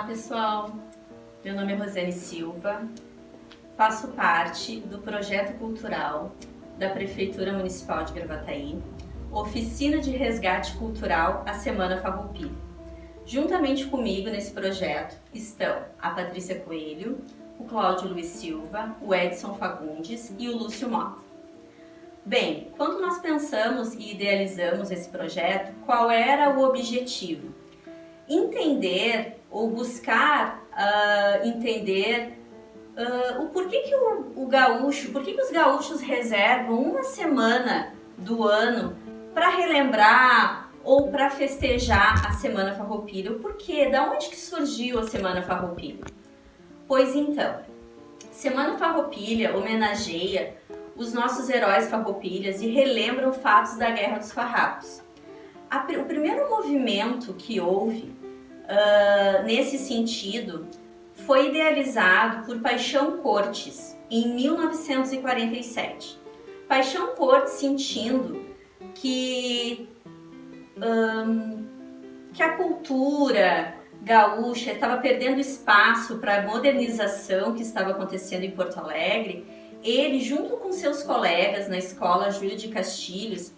pessoal, meu nome é Rosane Silva, faço parte do projeto cultural da Prefeitura Municipal de Gravataí, Oficina de Resgate Cultural, a Semana Farroupilha. Juntamente comigo nesse projeto estão a Patrícia Coelho, o Cláudio Luiz Silva, o Edson Fagundes e o Lúcio Mota. Bem, quando nós pensamos e idealizamos esse projeto, qual era o objetivo? Entender ou buscar entender o porquê que o gaúcho, por que os gaúchos reservam uma semana do ano para relembrar ou para festejar a Semana Farroupilha. O porquê? Da onde que surgiu a Semana Farroupilha? Pois então, Semana Farroupilha homenageia os nossos heróis farroupilhas e relembram fatos da Guerra dos Farrapos. O primeiro movimento que houve nesse sentido foi idealizado por Paixão Cortes em 1947. Paixão Cortes sentindo que a cultura gaúcha estava perdendo espaço para a modernização que estava acontecendo em Porto Alegre, ele, junto com seus colegas na escola Júlio de Castilhos,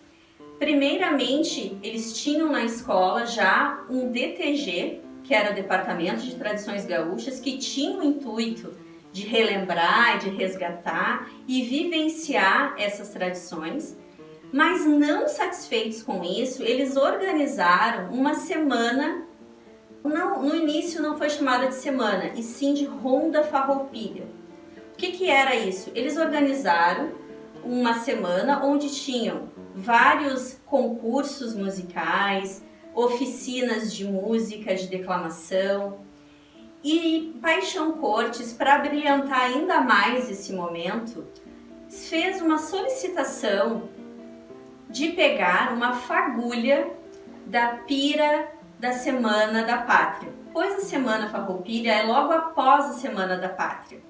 primeiramente eles tinham na escola já um DTG, que era o Departamento de Tradições Gaúchas, que tinha o intuito de relembrar, de resgatar e vivenciar essas tradições. Mas não satisfeitos com isso, eles organizaram uma semana, no início não foi chamada de semana, e sim de Ronda Farroupilha. O que era isso? Eles organizaram uma semana onde tinham vários concursos musicais, oficinas de música, de declamação, e Paixão Cortes, para brilhantar ainda mais esse momento, fez uma solicitação de pegar uma fagulha da pira da Semana da Pátria, pois a Semana Farroupilha é logo após a Semana da Pátria.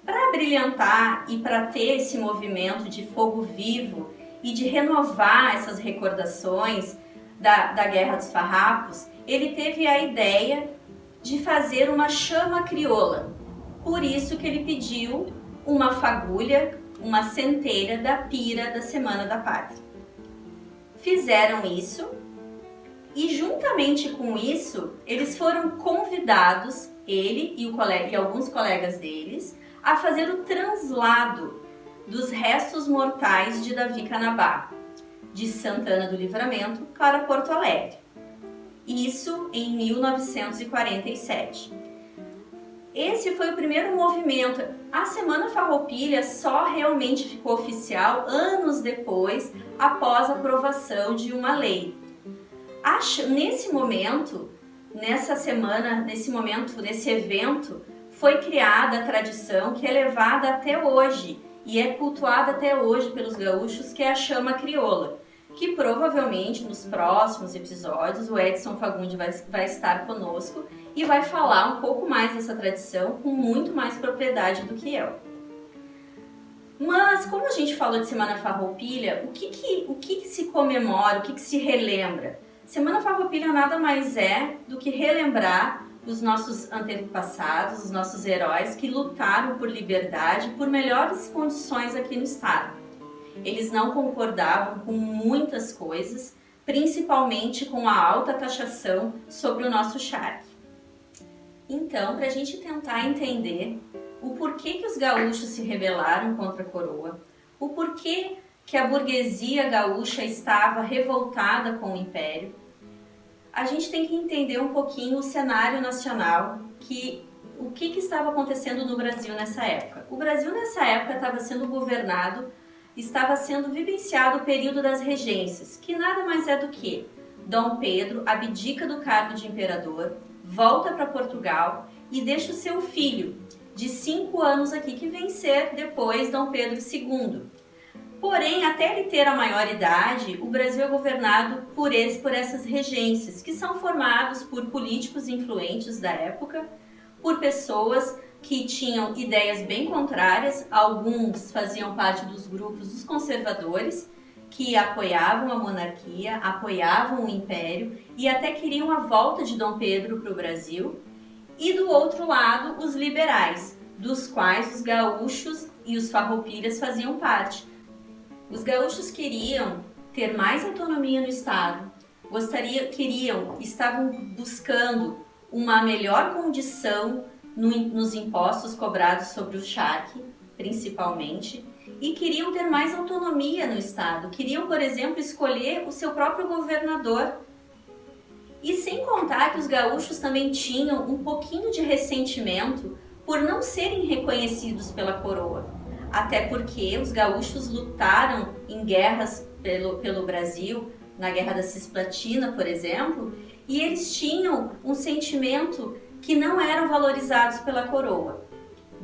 Para brilhantar e para ter esse movimento de fogo vivo e de renovar essas recordações da Guerra dos Farrapos, ele teve a ideia de fazer uma chama crioula. Por isso que ele pediu uma fagulha, uma centelha da pira da Semana da Pátria. Fizeram isso e, juntamente com isso, eles foram convidados, ele e alguns colegas deles, a fazer o translado dos restos mortais de Davi Canabá, de Santana do Livramento para Porto Alegre. Isso em 1947. Esse foi o primeiro movimento. A Semana Farroupilha só realmente ficou oficial anos depois, após a aprovação de uma lei. Nesse momento, nesse evento, foi criada a tradição que é levada até hoje e é cultuada até hoje pelos gaúchos, que é a chama crioula, que provavelmente nos próximos episódios o Edson Fagundes vai estar conosco e vai falar um pouco mais dessa tradição com muito mais propriedade do que eu. Mas como a gente falou de Semana Farroupilha, o que se comemora, o que se relembra? Semana Farroupilha nada mais é do que relembrar os nossos antepassados, os nossos heróis que lutaram por liberdade, por melhores condições aqui no estado. Eles não concordavam com muitas coisas, principalmente com a alta taxação sobre o nosso charque. Então, para a gente tentar entender o porquê que os gaúchos se rebelaram contra a coroa, o porquê que a burguesia gaúcha estava revoltada com o império, a gente tem que entender um pouquinho o cenário nacional, o que estava acontecendo no Brasil nessa época. O Brasil nessa época estava sendo governado, estava sendo vivenciado o período das regências, que nada mais é do que Dom Pedro abdica do cargo de imperador, volta para Portugal e deixa o seu filho, de 5 anos aqui, que vem ser depois Dom Pedro II. Porém, até ele ter a maioridade, o Brasil é governado por essas regências, que são formados por políticos influentes da época, por pessoas que tinham ideias bem contrárias. Alguns faziam parte dos grupos dos conservadores, que apoiavam a monarquia, apoiavam o império e até queriam a volta de Dom Pedro para o Brasil. e do outro lado os liberais, dos quais os gaúchos e os farroupilhas faziam parte. Os gaúchos queriam ter mais autonomia no estado, estavam buscando uma melhor condição nos impostos cobrados sobre o charque, principalmente, e queriam ter mais autonomia no estado. Queriam, por exemplo, escolher o seu próprio governador. E sem contar que os gaúchos também tinham um pouquinho de ressentimento por não serem reconhecidos pela coroa. Até porque os gaúchos lutaram em guerras pelo Brasil, na Guerra da Cisplatina, por exemplo, e eles tinham um sentimento que não eram valorizados pela coroa.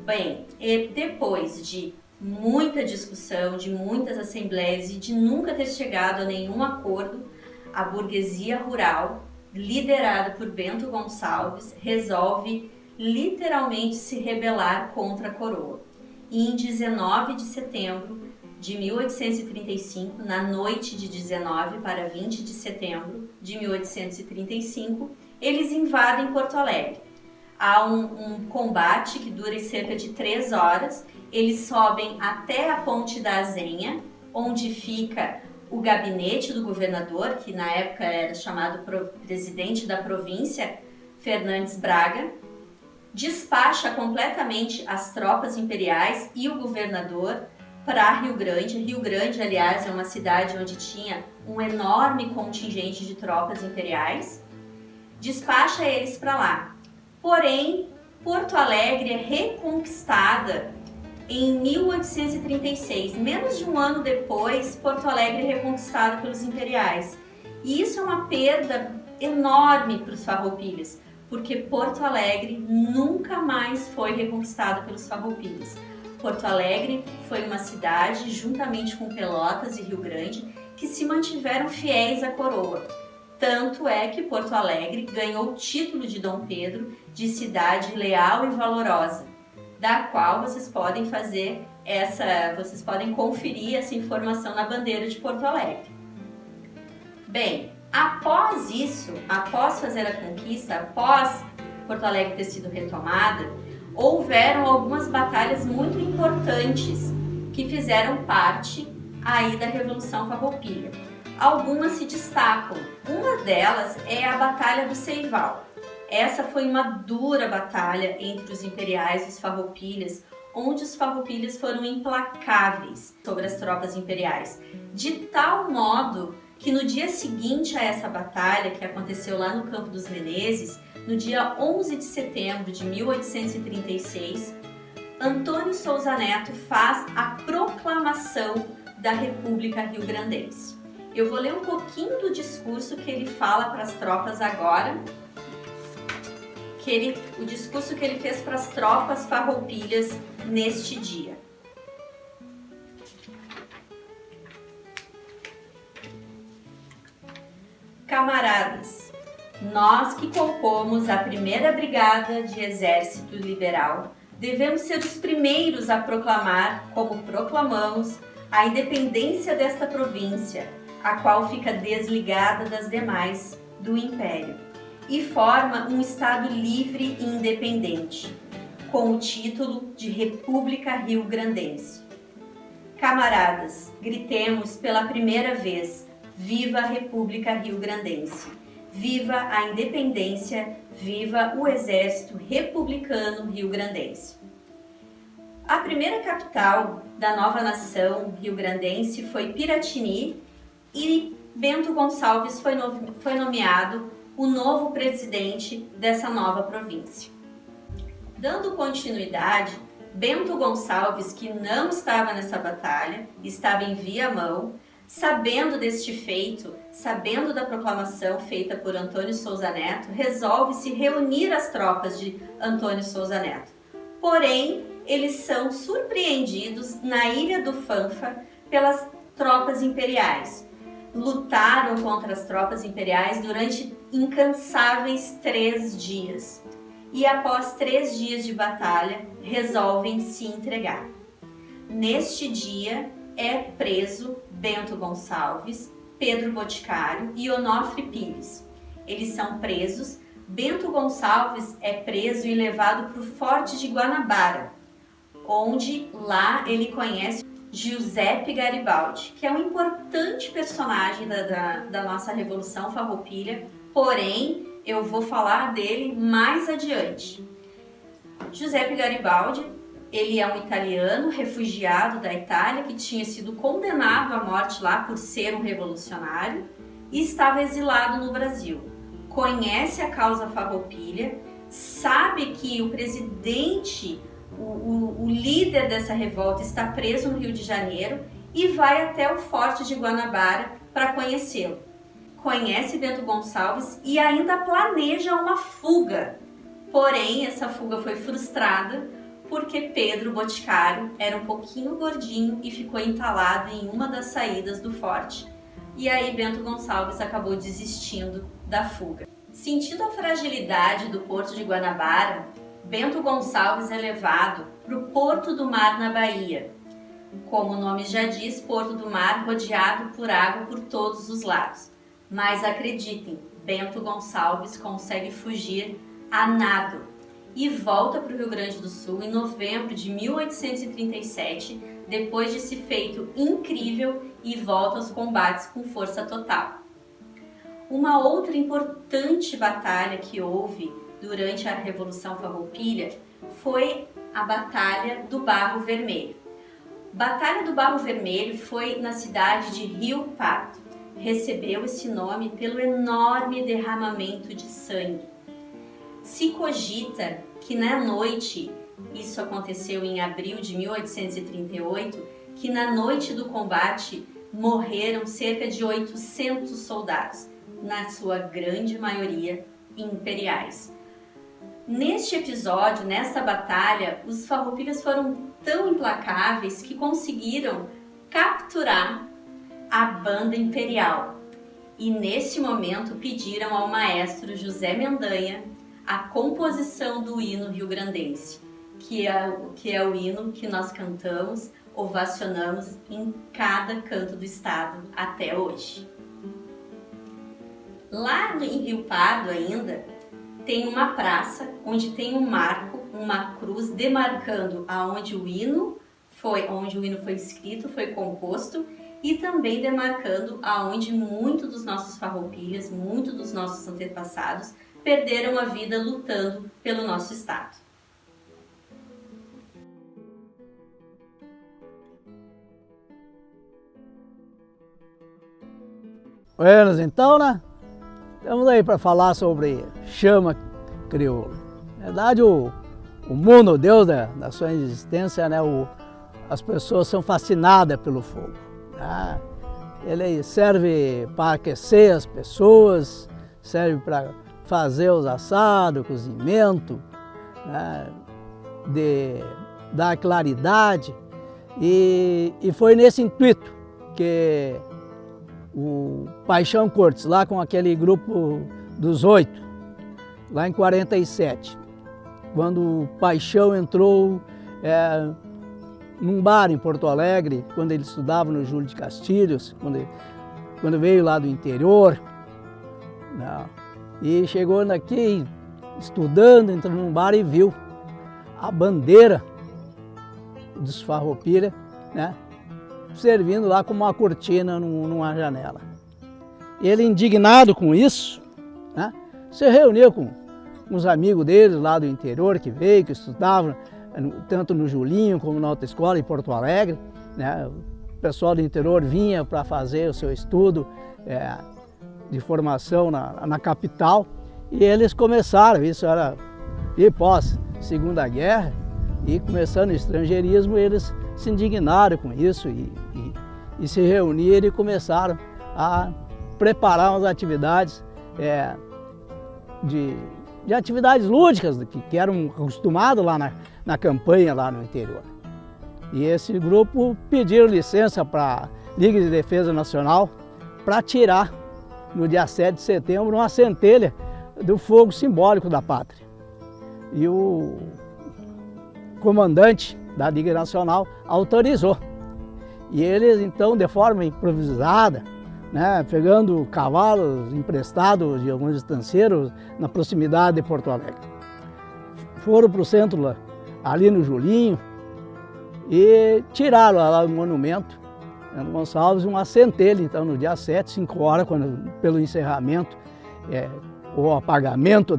Bem, depois de muita discussão, de muitas assembleias e de nunca ter chegado a nenhum acordo, a burguesia rural, liderada por Bento Gonçalves, resolve literalmente se rebelar contra a coroa. E em 19 de setembro de 1835, na noite de 19 para 20 de setembro de 1835, eles invadem Porto Alegre. Há um combate que dura cerca de 3 horas, eles sobem até a Ponte da Azenha, onde fica o gabinete do governador, que na época era chamado presidente da província, Fernandes Braga, despacha completamente as tropas imperiais e o governador para Rio Grande. Rio Grande, aliás, é uma cidade onde tinha um enorme contingente de tropas imperiais, despacha eles para lá. Porém, Porto Alegre é reconquistada em 1836. Menos de um ano depois, Porto Alegre é reconquistada pelos imperiais. E isso é uma perda enorme para os farroupilhas, porque Porto Alegre nunca mais foi reconquistada pelos farroupilhas. Porto Alegre foi uma cidade, juntamente com Pelotas e Rio Grande, que se mantiveram fiéis à coroa. Tanto é que Porto Alegre ganhou o título de Dom Pedro de cidade leal e valorosa, da qual vocês podem conferir essa informação na bandeira de Porto Alegre. Bem, após isso, após fazer a conquista, após Porto Alegre ter sido retomada, houveram algumas batalhas muito importantes que fizeram parte aí da Revolução Farroupilha. Algumas se destacam. Uma delas é a Batalha do Ceival. Essa foi uma dura batalha entre os imperiais e os farroupilhas, onde os farroupilhas foram implacáveis sobre as tropas imperiais, de tal modo que no dia seguinte a essa batalha, que aconteceu lá no Campo dos Menezes, no dia 11 de setembro de 1836, Antônio Souza Neto faz a proclamação da República Rio-Grandense. Eu vou ler um pouquinho do discurso que ele fala para as tropas agora, o discurso que ele fez para as tropas farroupilhas neste dia. Camaradas, nós que compomos a primeira brigada de exército liberal, devemos ser os primeiros a proclamar, como proclamamos, a independência desta província, a qual fica desligada das demais do Império e forma um Estado livre e independente, com o título de República Rio-Grandense. Camaradas, gritemos pela primeira vez: viva a República Rio-Grandense! Viva a independência! Viva o Exército Republicano Rio-Grandense! A primeira capital da nova nação rio-grandense foi Piratini e Bento Gonçalves foi nomeado o novo presidente dessa nova província. Dando continuidade, Bento Gonçalves, que não estava nessa batalha, estava em Viamão, sabendo deste feito, sabendo da proclamação feita por Antônio Souza Neto, resolve se reunir às tropas de Antônio Souza Neto. Porém, eles são surpreendidos na Ilha do Fanfa pelas tropas imperiais. Lutaram contra as tropas imperiais durante incansáveis 3 dias. E após 3 dias de batalha, resolvem se entregar. Neste dia, é preso Bento Gonçalves, Pedro Boticário e Onofre Pires. Eles são presos Bento Gonçalves é preso e levado para o Forte de Guanabara, onde lá ele conhece Giuseppe Garibaldi, que é um importante personagem da nossa Revolução Farroupilha, porém eu vou falar dele mais adiante. Giuseppe Garibaldi, ele é um italiano refugiado da Itália que tinha sido condenado à morte lá por ser um revolucionário e estava exilado no Brasil. Conhece a causa Farroupilha, sabe que o presidente, o líder dessa revolta está preso no Rio de Janeiro e vai até o Forte de Guanabara para conhecê-lo. Conhece Bento Gonçalves e ainda planeja uma fuga. Porém, essa fuga foi frustrada porque Pedro Boticário era um pouquinho gordinho e ficou entalado em uma das saídas do forte. E aí Bento Gonçalves acabou desistindo da fuga. Sentindo a fragilidade do Porto de Guanabara, Bento Gonçalves é levado para o Porto do Mar na Bahia. Como o nome já diz, Porto do Mar rodeado por água por todos os lados. Mas acreditem, Bento Gonçalves consegue fugir a nado e volta para o Rio Grande do Sul em novembro de 1837, depois de esse feito incrível, e volta aos combates com força total. Uma outra importante batalha que houve durante a Revolução Farroupilha foi a Batalha do Barro Vermelho. Batalha do Barro Vermelho foi na cidade de Rio Pardo. Recebeu esse nome pelo enorme derramamento de sangue. Se cogita que na noite, isso aconteceu em abril de 1838, que na noite do combate morreram cerca de 800 soldados, na sua grande maioria imperiais. Neste episódio, nesta batalha, os farroupilhas foram tão implacáveis que conseguiram capturar a banda imperial. E nesse momento pediram ao maestro José Mendanha a composição do hino rio-grandense, que é o hino que nós cantamos, ovacionamos em cada canto do estado até hoje. Lá em Rio Pardo ainda tem uma praça onde tem um marco, uma cruz demarcando aonde o hino foi escrito, foi composto, e também demarcando aonde muitos dos nossos farroupilhas, muitos dos nossos antepassados perderam a vida lutando pelo nosso estado. Buenas, então, né? Estamos aí para falar sobre chama crioula. Na verdade, o mundo, o Deus da sua existência, né? As pessoas são fascinadas pelo fogo. Né? Ele serve para aquecer as pessoas, serve para fazer os assados, cozimento, né? Dar claridade. E foi nesse intuito que o Paixão Cortes, lá com aquele grupo dos 8, lá em 47, quando o Paixão entrou num bar em Porto Alegre, quando ele estudava no Júlio de Castilhos, quando veio lá do interior, né, e chegou aqui estudando, entrou num bar e viu a bandeira dos Farroupilha, né, servindo lá como uma cortina numa janela. Ele, indignado com isso, né, se reuniu com uns amigos dele lá do interior que veio, que estudavam tanto no Julinho como na outra escola em Porto Alegre. Né, o pessoal do interior vinha para fazer o seu estudo de formação na capital, e eles começaram, isso era pós Segunda Guerra, e começando o estrangeirismo, eles se indignaram com isso e se reuniram e começaram a preparar umas atividades de atividades lúdicas que eram acostumados lá na campanha lá no interior. E esse grupo pediu licença para a Liga de Defesa Nacional para tirar no dia 7 de setembro uma centelha do fogo simbólico da pátria. E o comandante da Liga Nacional autorizou. E eles, então, de forma improvisada, né, pegando cavalos emprestados de alguns estanceiros na proximidade de Porto Alegre. Foram para o centro lá, ali no Julinho, e tiraram lá o monumento, Bento Gonçalves, uma centelha, então no dia 7, 5 horas, pelo encerramento, o apagamento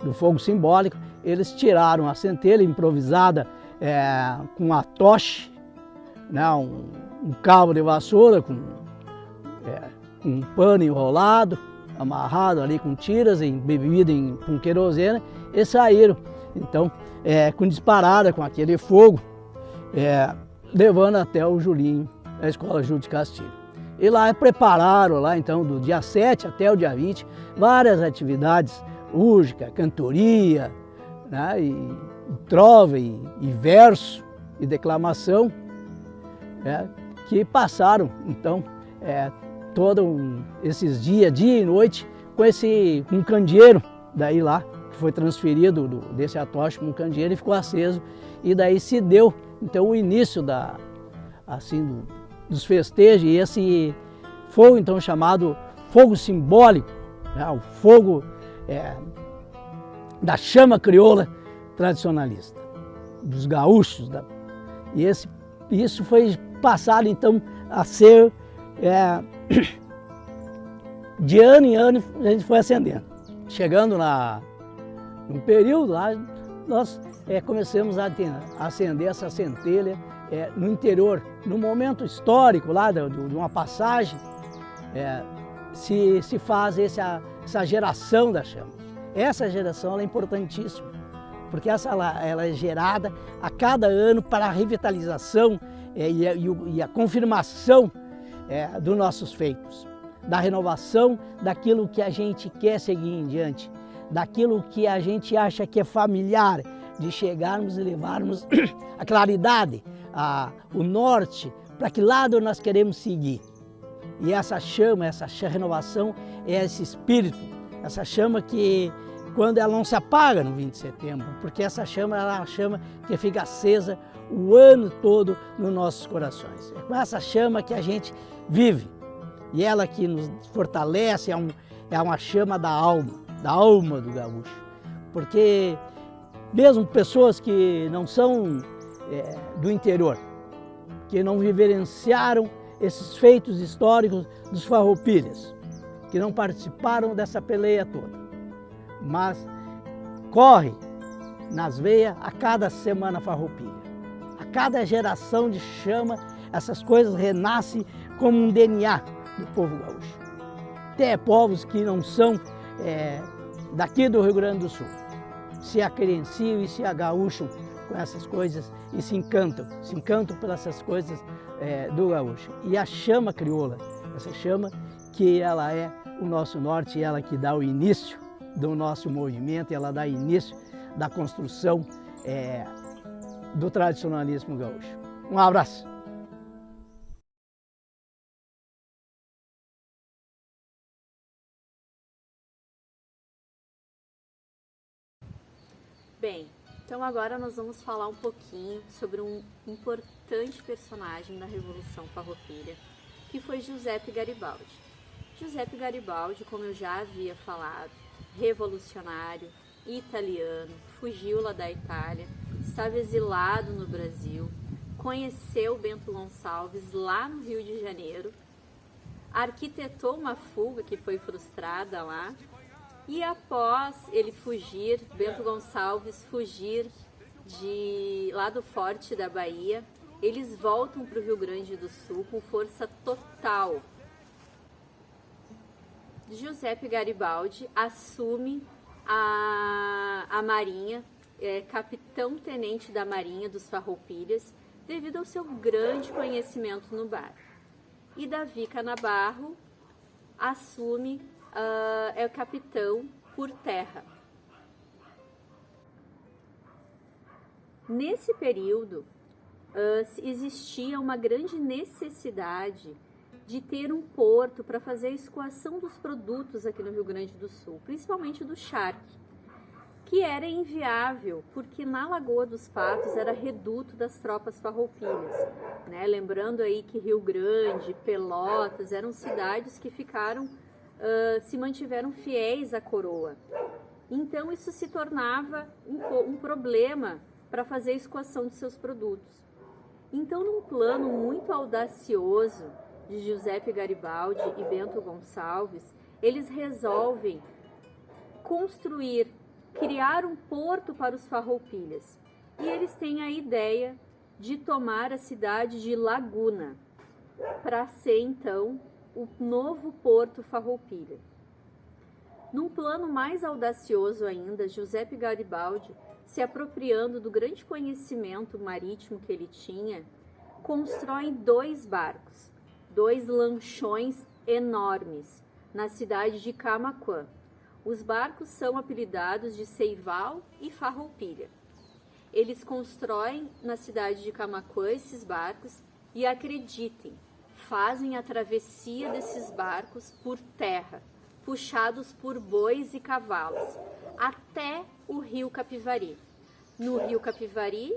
do fogo simbólico, eles tiraram a centelha improvisada com a tocha, né, um cabo de vassoura com um pano enrolado, amarrado ali com tiras, embebido com querosene, e saíram. Então, com disparada com aquele fogo, levando até o Julinho, a Escola Júlio de Castilho. E lá prepararam, lá então, do dia 7 até o dia 20, várias atividades, úrgica, cantoria, né, e trova, e verso, e declamação, que passaram, então, todos esses dias, dia e noite, com um candeeiro, daí lá, que foi transferido desse atocha com um candeeiro e ficou aceso, e daí se deu, então, o início dos festejos, e esse fogo, então, chamado fogo simbólico, né, o fogo da chama crioula tradicionalista, dos gaúchos. E isso foi passado, então, a ser, de ano em ano, a gente foi acendendo. Chegando num período lá, nós começamos a acender essa centelha no interior. No momento histórico lá de uma passagem, se faz essa geração da chama. Essa geração ela é importantíssima, porque ela é gerada a cada ano para a revitalização e a confirmação dos nossos feitos, da renovação daquilo que a gente quer seguir em diante, daquilo que a gente acha que é familiar, de chegarmos e levarmos a claridade, o norte, para que lado nós queremos seguir. E essa chama, essa renovação é esse espírito, essa chama que, quando ela não se apaga no 20 de setembro, porque essa chama ela é uma chama que fica acesa o ano todo nos nossos corações. É com essa chama que a gente vive, e ela que nos fortalece, é uma chama da alma do gaúcho. Porque mesmo pessoas que não são do interior, que não vivenciaram esses feitos históricos dos farroupilhas, que não participaram dessa peleia toda, mas corre nas veias a cada semana farroupilha. A cada geração de chama, essas coisas renascem como um DNA do povo gaúcho. Até povos que não são daqui do Rio Grande do Sul se acrenciam e se agaúcham com essas coisas e se encantam por essas coisas do gaúcho. E a chama crioula, essa chama que ela é o nosso norte, ela que dá o início do nosso movimento, ela dá início da construção do tradicionalismo gaúcho. Um abraço! Bem, então agora nós vamos falar um pouquinho sobre um importante personagem da Revolução Farroupilha, que foi Giuseppe Garibaldi. Giuseppe Garibaldi, como eu já havia falado, revolucionário, italiano, fugiu lá da Itália, estava exilado no Brasil, conheceu Bento Gonçalves lá no Rio de Janeiro, arquitetou uma fuga que foi frustrada lá, e após ele fugir, Bento Gonçalves fugir lá do Forte da Bahia, eles voltam para o Rio Grande do Sul com força total. Giuseppe Garibaldi assume a Marinha, capitão-tenente da Marinha dos Farroupilhas, devido ao seu grande conhecimento no bar. E Davi Canabarro assume o capitão por terra. Nesse período, existia uma grande necessidade de ter um porto para fazer a escoação dos produtos aqui no Rio Grande do Sul, principalmente do charque, que era inviável, porque na Lagoa dos Patos era reduto das tropas farroupilhas, né? Lembrando aí que Rio Grande, Pelotas eram cidades que se mantiveram fiéis à coroa. Então isso se tornava um problema para fazer a escoação de seus produtos. Então, num plano muito audacioso de Giuseppe Garibaldi e Bento Gonçalves, eles resolvem criar um porto para os farroupilhas. E eles têm a ideia de tomar a cidade de Laguna, para ser então o novo porto farroupilha. Num plano mais audacioso ainda, Giuseppe Garibaldi, se apropriando do grande conhecimento marítimo que ele tinha, constrói 2 barcos, 2 lanchões enormes, na cidade de Camaquã. Os barcos são apelidados de Ceival e Farroupilha. Eles constroem na cidade de Camaquã esses barcos e, acreditem, fazem a travessia desses barcos por terra, puxados por bois e cavalos, até o rio Capivari. No rio Capivari,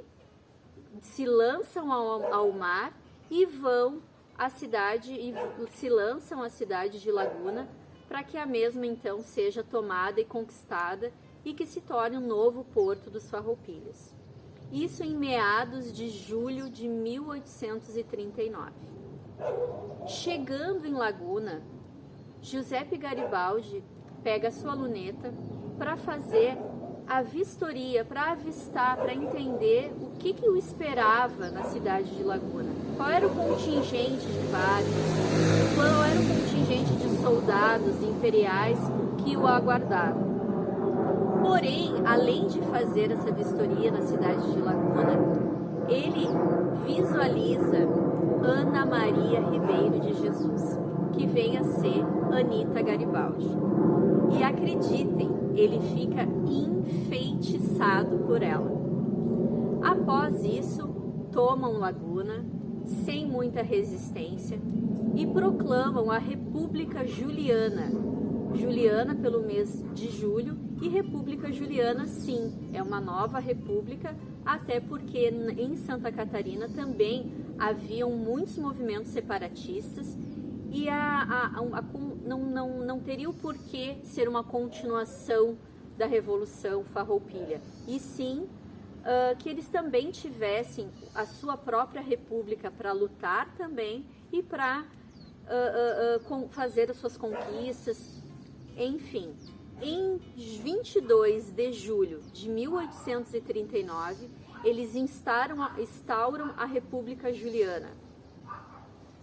se lançam ao mar e se lançam à cidade de Laguna, para que a mesma então seja tomada e conquistada e que se torne um novo porto dos Farroupilhas. Isso em meados de julho de 1839. Chegando em Laguna, Giuseppe Garibaldi pega a sua luneta para fazer a vistoria, para avistar, para entender o que o esperava na cidade de Laguna. Qual era o contingente de barcos, qual era o contingente de soldados imperiais que o aguardavam. Porém, além de fazer essa vistoria na cidade de Laguna, ele visualiza Ana Maria Ribeiro de Jesus, que vem a ser Anita Garibaldi. E acreditem, ele fica enfeitiçado por ela. Após isso, tomam Laguna, sem muita resistência, e proclamam a República Juliana. Juliana pelo mês de julho e República Juliana, sim, é uma nova república, até porque em Santa Catarina também haviam muitos movimentos separatistas e não teria o porquê ser uma continuação da Revolução Farroupilha, e sim que eles também tivessem a sua própria república para lutar também e para fazer as suas conquistas. Enfim, em 22 de julho de 1839, eles instauram a República Juliana.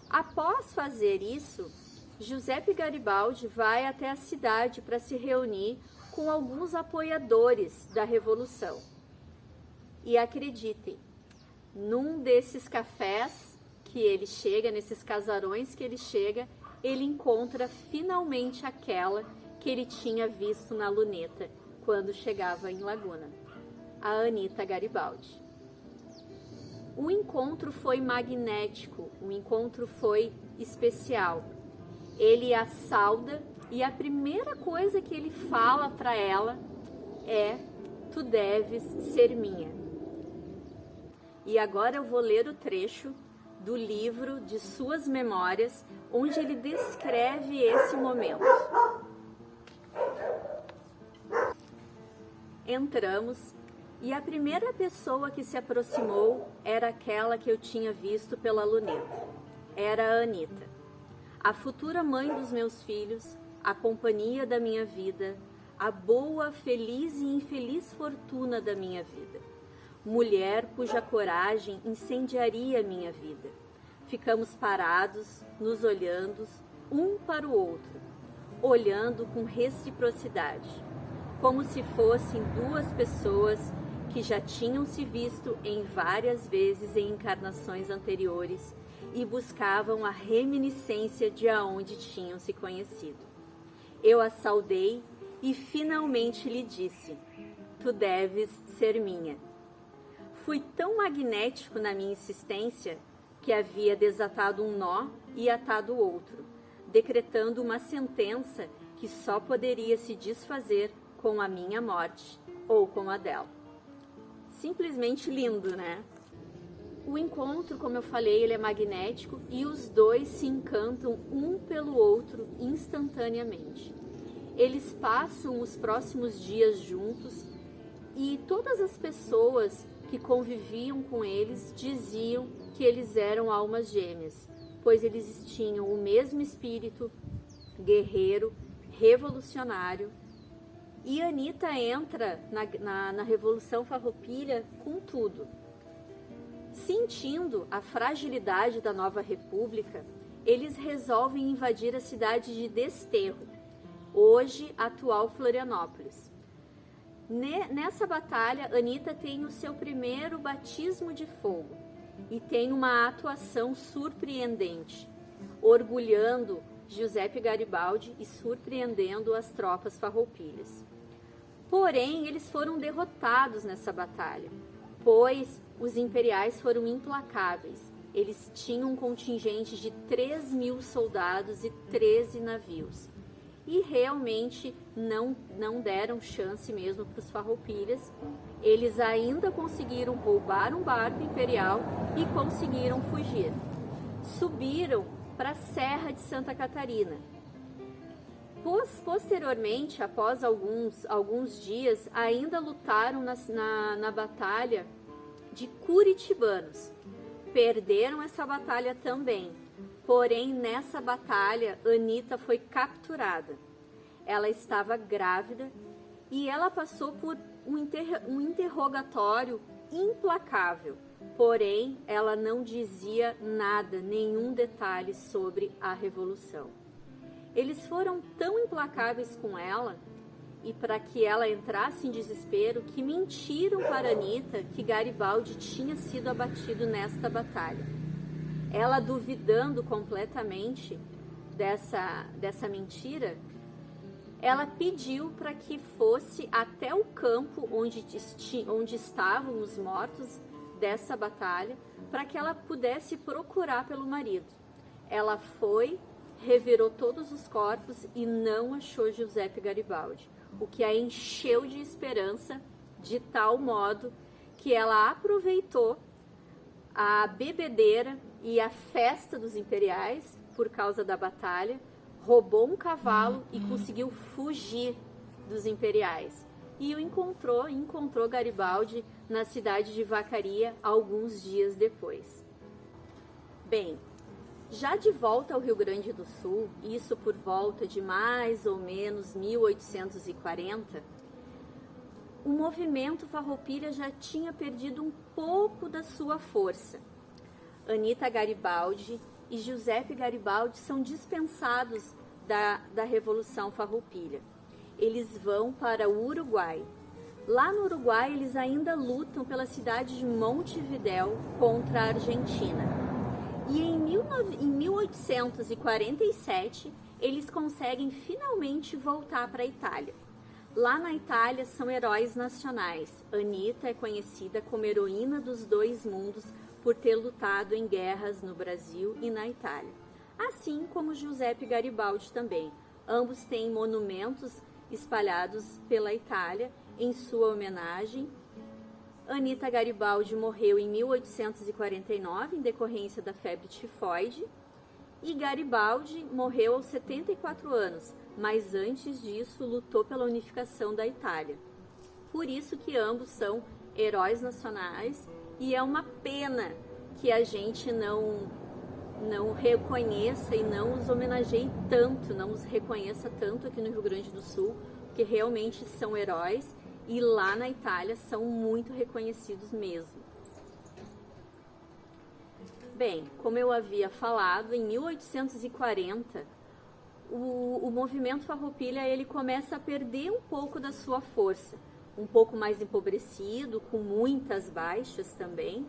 Após fazer isso, Giuseppe Garibaldi vai até a cidade para se reunir com alguns apoiadores da Revolução. E acreditem, num desses cafés que ele chega, nesses casarões que ele chega, ele encontra finalmente aquela que ele tinha visto na luneta quando chegava em Laguna, a Anita Garibaldi. O encontro foi magnético, o encontro foi especial. Ele a sauda e a primeira coisa que ele fala para ela é: tu deves ser minha. E agora eu vou ler o trecho do livro de suas memórias, onde ele descreve esse momento. Entramos e a primeira pessoa que se aproximou era aquela que eu tinha visto pela luneta. Era a Anita, a futura mãe dos meus filhos, a companhia da minha vida, a boa, feliz e infeliz fortuna da minha vida. Mulher cuja coragem incendiaria a minha vida. Ficamos parados, nos olhando, um para o outro, olhando com reciprocidade, como se fossem duas pessoas que já tinham se visto em várias vezes em encarnações anteriores e buscavam a reminiscência de aonde tinham se conhecido. Eu a saudei e finalmente lhe disse: tu deves ser minha. Fui tão magnético na minha insistência que havia desatado um nó e atado outro, decretando uma sentença que só poderia se desfazer com a minha morte ou como Adele. Simplesmente lindo, né? O encontro, como eu falei, ele é magnético e os dois se encantam um pelo outro instantaneamente. Eles passam os próximos dias juntos e todas as pessoas que conviviam com eles diziam que eles eram almas gêmeas, pois eles tinham o mesmo espírito guerreiro, revolucionário. E Anitta entra na Revolução Farroupilha com tudo. Sentindo a fragilidade da nova república, eles resolvem invadir a cidade de Desterro, hoje atual Florianópolis. Nessa batalha, Anitta tem o seu primeiro batismo de fogo e tem uma atuação surpreendente, orgulhando Giuseppe Garibaldi e surpreendendo as tropas farroupilhas. Porém, eles foram derrotados nessa batalha, pois os imperiais foram implacáveis. Eles tinham um contingente de 3.000 soldados e 13 navios. E realmente não deram chance mesmo para os farroupilhas. Eles ainda conseguiram roubar um barco imperial e conseguiram fugir. Subiram para a Serra de Santa Catarina. Posteriormente, após alguns dias, ainda lutaram na batalha de Curitibanos. Perderam essa batalha também. Porém, nessa batalha, Anitta foi capturada. Ela estava grávida e ela passou por um interrogatório implacável. Porém, ela não dizia nada, nenhum detalhe sobre a Revolução. Eles foram tão implacáveis com ela e para que ela entrasse em desespero que mentiram para Anitta que Garibaldi tinha sido abatido nesta batalha. Ela, duvidando completamente dessa mentira, ela pediu para que fosse até o campo onde estavam os mortos dessa batalha, para que ela pudesse procurar pelo marido. Ela foi, revirou todos os corpos e não achou Giuseppe Garibaldi, o que a encheu de esperança, de tal modo que ela aproveitou a bebedeira e a festa dos imperiais por causa da batalha, roubou um cavalo e conseguiu fugir dos imperiais. E encontrou Garibaldi na cidade de Vacaria alguns dias depois. Bem, já de volta ao Rio Grande do Sul, isso por volta de mais ou menos 1840, o movimento Farroupilha já tinha perdido um pouco da sua força. Anitta Garibaldi e Giuseppe Garibaldi são dispensados da Revolução Farroupilha. Eles vão para o Uruguai. Lá no Uruguai, eles ainda lutam pela cidade de Montevidéu contra a Argentina. E em 1847, eles conseguem finalmente voltar para a Itália. Lá na Itália são heróis nacionais. Anitta é conhecida como heroína dos dois mundos por ter lutado em guerras no Brasil e na Itália. Assim como Giuseppe Garibaldi também. Ambos têm monumentos espalhados pela Itália em sua homenagem. Anitta Garibaldi morreu em 1849 em decorrência da febre tifoide e Garibaldi morreu aos 74 anos, mas antes disso lutou pela unificação da Itália. Por isso que ambos são heróis nacionais e é uma pena que a gente não reconheça e não os homenageie tanto, não os reconheça tanto aqui no Rio Grande do Sul, porque realmente são heróis e lá na Itália são muito reconhecidos mesmo. Bem, como eu havia falado, em 1840, o movimento Farroupilha ele começa a perder um pouco da sua força, um pouco mais empobrecido, com muitas baixas também,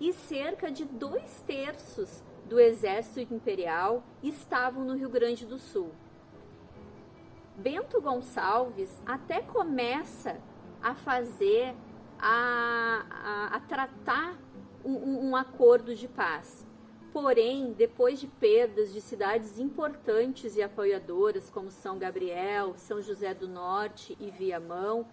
e cerca de 2/3 do exército imperial estavam no Rio Grande do Sul. Bento Gonçalves até começa a fazer, a tratar um acordo de paz. Porém, depois de perdas de cidades importantes e apoiadoras como São Gabriel, São José do Norte e Viamão,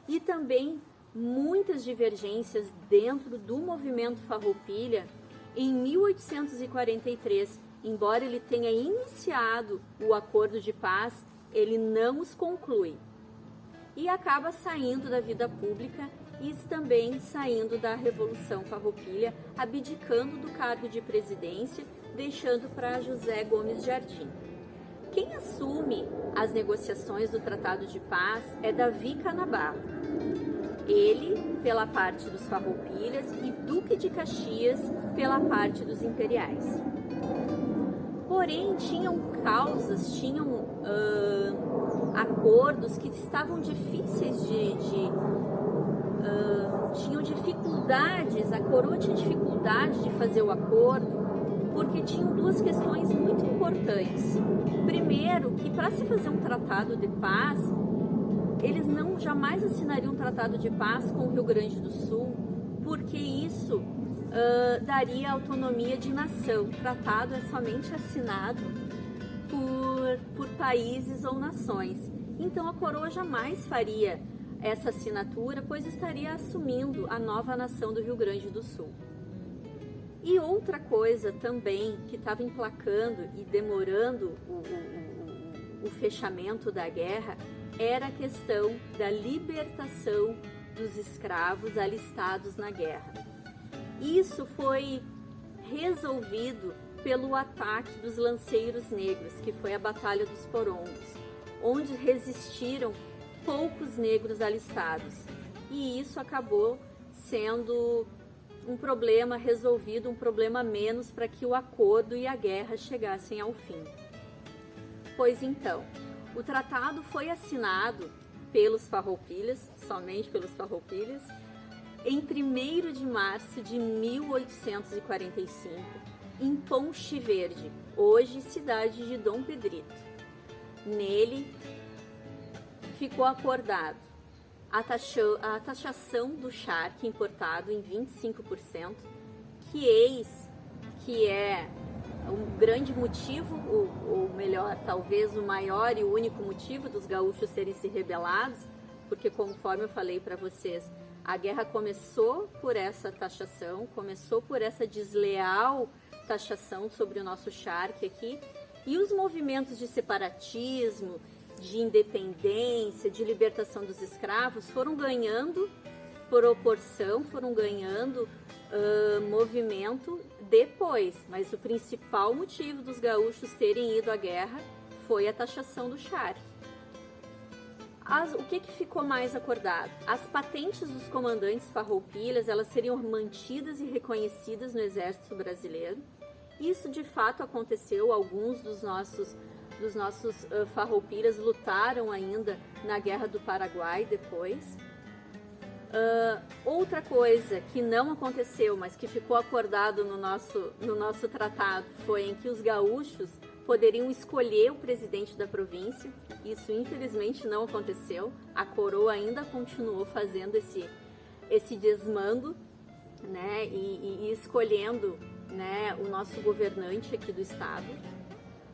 e também muitas divergências dentro do movimento Farroupilha. Em 1843, embora ele tenha iniciado o acordo de paz, ele não os conclui e acaba saindo da vida pública e também saindo da Revolução Farroupilha, abdicando do cargo de presidência, deixando para José Gomes Jardim. Quem assume as negociações do Tratado de Paz é Davi Canabarro. Ele pela parte dos Farroupilhas e Duque de Caxias pela parte dos imperiais. Porém, tinham causas, acordos que estavam difíceis tinham dificuldades, a coroa tinha dificuldade de fazer o acordo, porque tinham duas questões muito importantes. Primeiro, que para se fazer um tratado de paz, eles jamais assinariam um tratado de paz com o Rio Grande do Sul, porque isso daria autonomia de nação. O tratado é somente assinado por países ou nações. Então a coroa jamais faria essa assinatura, pois estaria assumindo a nova nação do Rio Grande do Sul. E outra coisa também que estava emplacando e demorando o fechamento da guerra era a questão da libertação dos escravos alistados na guerra. Isso foi resolvido pelo ataque dos lanceiros negros, que foi a Batalha dos Porongos, onde resistiram poucos negros alistados. E isso acabou sendo um problema resolvido, um problema menos para que o acordo e a guerra chegassem ao fim. Pois então, o tratado foi assinado pelos Farroupilhas, somente pelos Farroupilhas, em 1º de março de 1845, em Ponche Verde, hoje cidade de Dom Pedrito. Nele ficou acordado a taxação do charque importado em 25%, que é um grande motivo, ou melhor, talvez o maior e o único motivo dos gaúchos terem se rebelados, porque conforme eu falei para vocês, a guerra começou por essa taxação, começou por essa desleal taxação sobre o nosso charque aqui, e os movimentos de separatismo, de independência, de libertação dos escravos foram ganhando proporção, foram ganhando movimento depois, mas o principal motivo dos gaúchos terem ido à guerra foi a taxação do charque. O que ficou mais acordado? As patentes dos comandantes farroupilhas, elas seriam mantidas e reconhecidas no exército brasileiro. Isso de fato aconteceu, alguns dos nossos farroupilhas lutaram ainda na Guerra do Paraguai depois. Outra coisa que não aconteceu, mas que ficou acordado no nosso tratado, foi em que os gaúchos poderiam escolher o presidente da província. Isso infelizmente não aconteceu. A coroa ainda continuou fazendo esse desmando, né, e escolhendo, né, o nosso governante aqui do estado.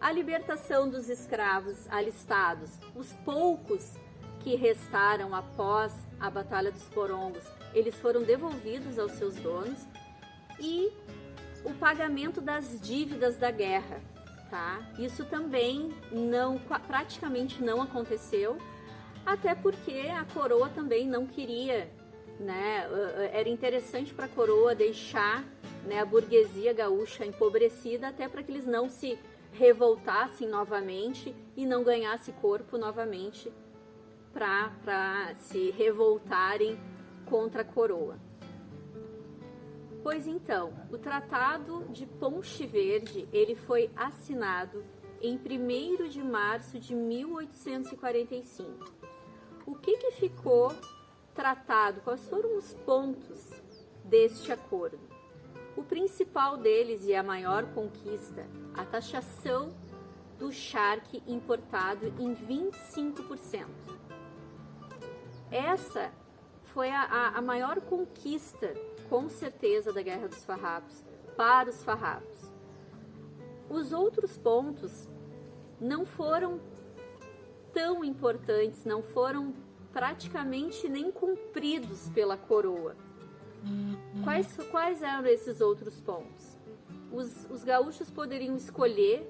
A libertação dos escravos alistados, os poucos que restaram após a Batalha dos Porongos, eles foram devolvidos aos seus donos, e o pagamento das dívidas da guerra, tá? Isso também praticamente não aconteceu, até porque a coroa também não queria, né? Era interessante para a coroa deixar, né, a burguesia gaúcha empobrecida, até para que eles não se revoltassem novamente e não ganhasse corpo novamente para se revoltarem contra a coroa. Pois então, o Tratado de Ponche Verde, ele foi assinado em 1º de março de 1845. O que ficou tratado? Quais foram os pontos deste acordo? O principal deles e a maior conquista, a taxação do charque importado em 25%. Essa foi a maior conquista, com certeza, da Guerra dos Farrapos para os farrapos. Os outros pontos não foram tão importantes, não foram praticamente nem cumpridos pela coroa. Quais eram esses outros pontos? Os gaúchos poderiam escolher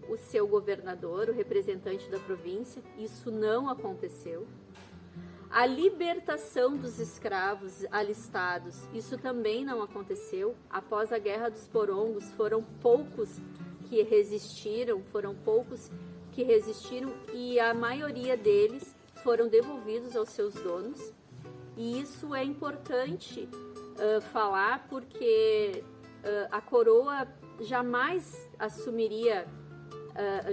o seu governador, o representante da província. Isso não aconteceu. A libertação dos escravos alistados, isso também não aconteceu. Após a Guerra dos Porongos, foram poucos que resistiram e a maioria deles foram devolvidos aos seus donos. E isso é importante falar, porque a coroa jamais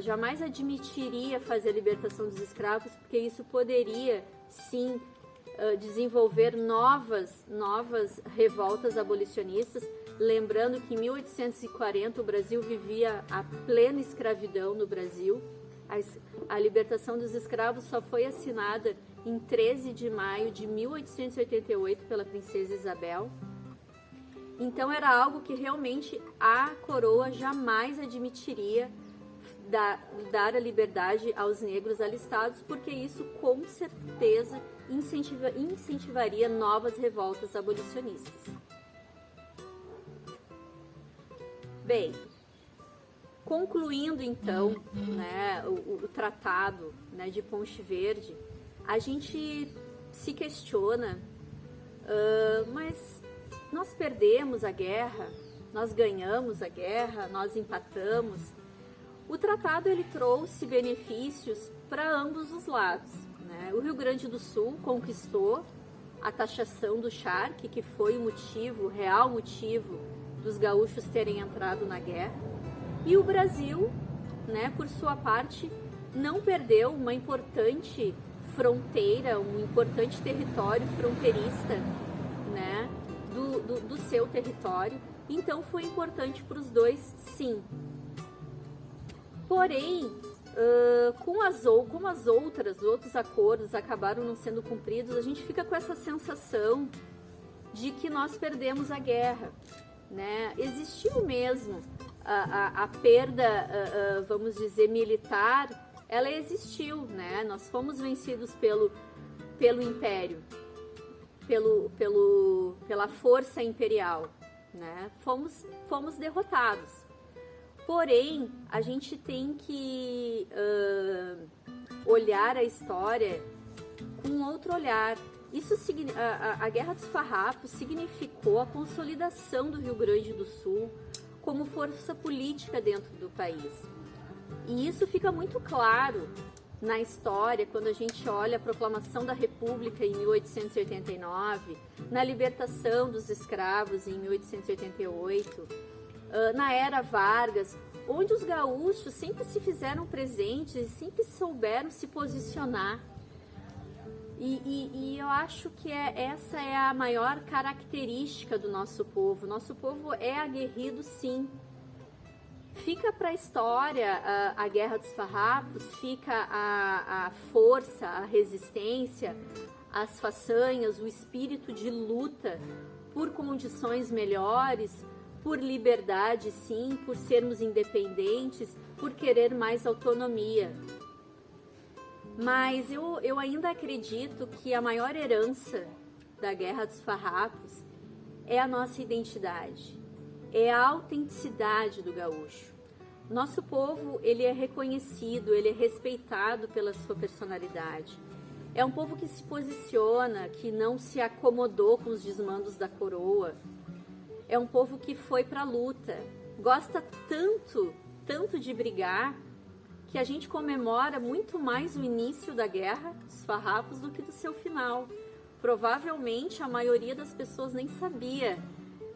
jamais admitiria fazer a libertação dos escravos, porque isso poderia sim desenvolver novas revoltas abolicionistas. Lembrando que em 1840 o Brasil vivia a plena escravidão no Brasil. A libertação dos escravos só foi assinada em 13 de maio de 1888 pela princesa Isabel. Então era algo que realmente a coroa jamais admitiria dar a liberdade aos negros alistados, porque isso com certeza incentivaria novas revoltas abolicionistas. Bem, concluindo então, né, o tratado, né, de Ponte Verde, a gente se questiona, mas nós perdemos a guerra, nós ganhamos a guerra, nós empatamos. O tratado ele trouxe benefícios para ambos os lados, né? O Rio Grande do Sul conquistou a taxação do charque, que foi o real motivo dos gaúchos terem entrado na guerra. E o Brasil, né, por sua parte, não perdeu uma importante fronteira, um importante território fronteirista, né, do seu território. Então foi importante para os dois, sim. Porém, como outros acordos acabaram não sendo cumpridos, a gente fica com essa sensação de que nós perdemos a guerra, né? Existiu mesmo a perda, vamos dizer, militar, ela existiu, né? Nós fomos vencidos pelo Império, pela força imperial, né? Fomos derrotados. Porém, a gente tem que olhar a história com um outro olhar. A Guerra dos Farrapos significou a consolidação do Rio Grande do Sul como força política dentro do país. E isso fica muito claro na história quando a gente olha a proclamação da República em 1889, na libertação dos escravos em 1888, na era Vargas, onde os gaúchos sempre se fizeram presentes e sempre souberam se posicionar. E eu acho que essa é a maior característica do nosso povo. Nosso povo é aguerrido, sim. Fica para a história a Guerra dos Farrapos, fica a força, a resistência, as façanhas, o espírito de luta por condições melhores, por liberdade, sim, por sermos independentes, por querer mais autonomia. Mas eu ainda acredito que a maior herança da Guerra dos Farrapos é a nossa identidade, é a autenticidade do gaúcho. Nosso povo, ele é reconhecido, ele é respeitado pela sua personalidade. É um povo que se posiciona, que não se acomodou com os desmandos da coroa. É um povo que foi para a luta, gosta tanto de brigar, que a gente comemora muito mais o início da Guerra dos Farrapos do que do seu final. Provavelmente a maioria das pessoas nem sabia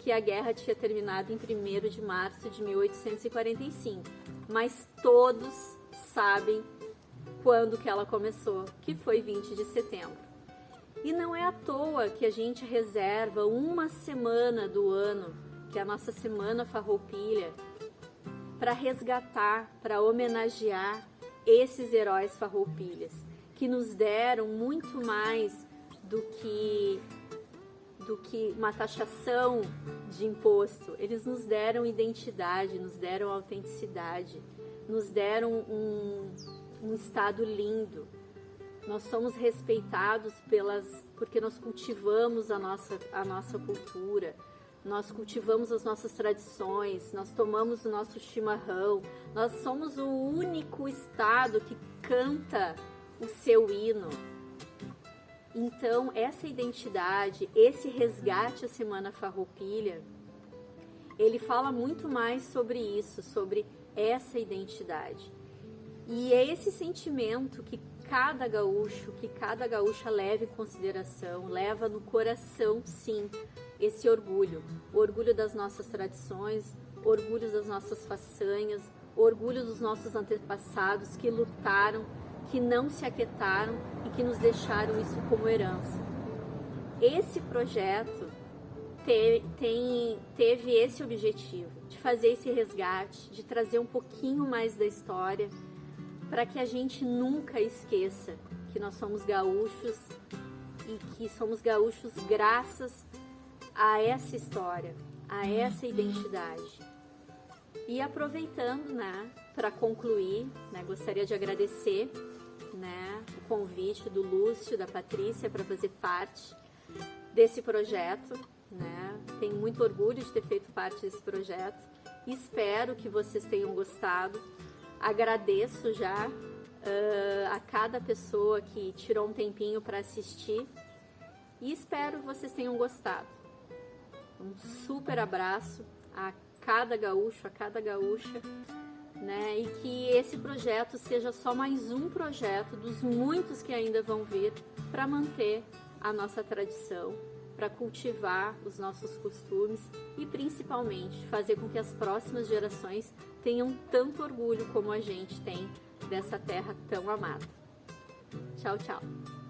que a guerra tinha terminado em 1º de março de 1845, mas todos sabem quando que ela começou, que foi 20 de setembro. E não é à toa que a gente reserva uma semana do ano, que é a nossa Semana Farroupilha, para resgatar, para homenagear esses heróis farroupilhas, que nos deram muito mais do que uma taxação de imposto. Eles nos deram identidade, nos deram autenticidade, nos deram um estado lindo, nós somos respeitados porque nós cultivamos a nossa cultura, nós cultivamos as nossas tradições, nós tomamos o nosso chimarrão, nós somos o único estado que canta o seu hino. Então, essa identidade, esse resgate à Semana Farroupilha, ele fala muito mais sobre isso, sobre essa identidade. E é esse sentimento que cada gaúcho, que cada gaúcha leva em consideração, leva no coração, sim, esse orgulho. Orgulho das nossas tradições, orgulho das nossas façanhas, orgulho dos nossos antepassados que lutaram, que não se aquietaram e que nos deixaram isso como herança. Esse projeto teve esse objetivo, de fazer esse resgate, de trazer um pouquinho mais da história, para que a gente nunca esqueça que nós somos gaúchos e que somos gaúchos graças a essa história, a essa identidade. E aproveitando, né, para concluir, né, gostaria de agradecer, né, o convite do Lúcio, da Patrícia, para fazer parte desse projeto, né? Tenho muito orgulho de ter feito parte desse projeto. Espero que vocês tenham gostado. Agradeço já a cada pessoa que tirou um tempinho para assistir e espero que vocês tenham gostado. Um super abraço a cada gaúcho, a cada gaúcha, né? E que esse projeto seja só mais um projeto dos muitos que ainda vão vir para manter a nossa tradição, para cultivar os nossos costumes e principalmente fazer com que as próximas gerações tenham tanto orgulho como a gente tem dessa terra tão amada. Tchau, tchau!